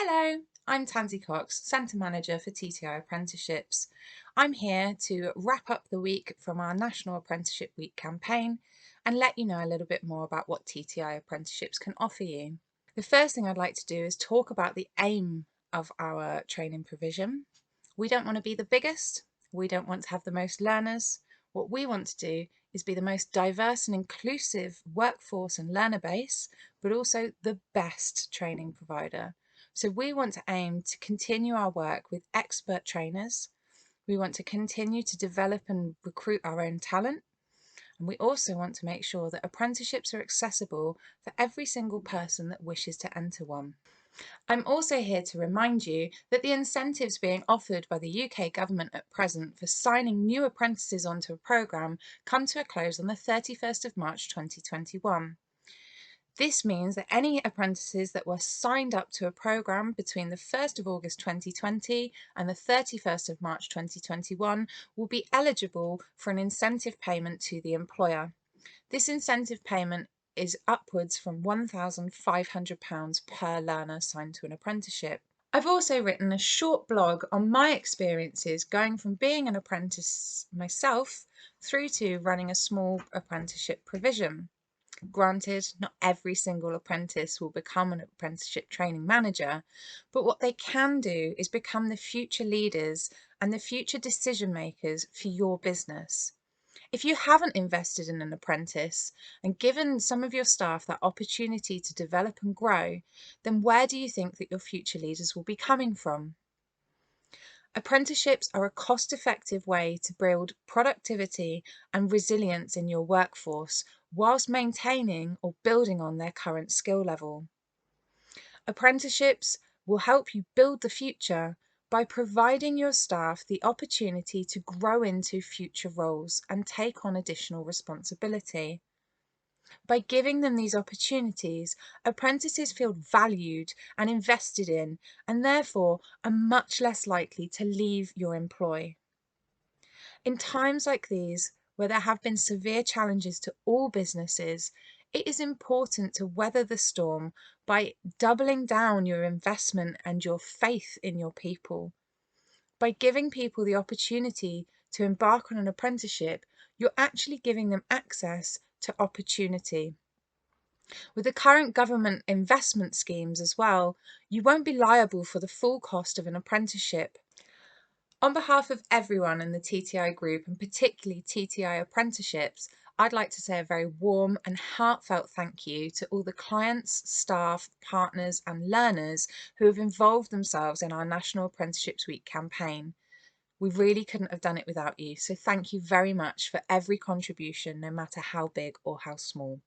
Hello, I'm Tansy Cox, Centre Manager for TTI Apprenticeships. I'm here to wrap up the week from our National Apprenticeship Week campaign and let you know a little bit more about what TTI Apprenticeships can offer you. The first thing I'd like to do is talk about the aim of our training provision. We don't want to be the biggest, we don't want to have the most learners. What we want to do is be the most diverse and inclusive workforce and learner base, but also the best training provider. So we want to aim to continue our work with expert trainers. We want to continue to develop and recruit our own talent. And we also want to make sure that apprenticeships are accessible for every single person that wishes to enter one. I'm also here to remind you that the incentives being offered by the UK government at present for signing new apprentices onto a programme come to a close on the 31st of March 2021. This means that any apprentices that were signed up to a programme between the 1st of August 2020 and the 31st of March 2021 will be eligible for an incentive payment to the employer. This incentive payment is upwards from £1,500 per learner signed to an apprenticeship. I've also written a short blog on my experiences going from being an apprentice myself through to running a small apprenticeship provision. Granted, not every single apprentice will become an apprenticeship training manager, but what they can do is become the future leaders and the future decision makers for your business. If you haven't invested in an apprentice and given some of your staff that opportunity to develop and grow, then where do you think that your future leaders will be coming from? Apprenticeships are a cost-effective way to build productivity and resilience in your workforce whilst maintaining or building on their current skill level. Apprenticeships will help you build the future by providing your staff the opportunity to grow into future roles and take on additional responsibility. By giving them these opportunities, apprentices feel valued and invested in, and therefore are much less likely to leave your employ. In times like these, where there have been severe challenges to all businesses, it is important to weather the storm by doubling down your investment and your faith in your people. By giving people the opportunity to embark on an apprenticeship, you're actually giving them access to opportunity. With the current government investment schemes as well, you won't be liable for the full cost of an apprenticeship. On behalf of everyone in the TTI group, and particularly TTI Apprenticeships, I'd like to say a very warm and heartfelt thank you to all the clients, staff, partners and learners who have involved themselves in our National Apprenticeships Week campaign. We really couldn't have done it without you, so thank you very much for every contribution, no matter how big or how small.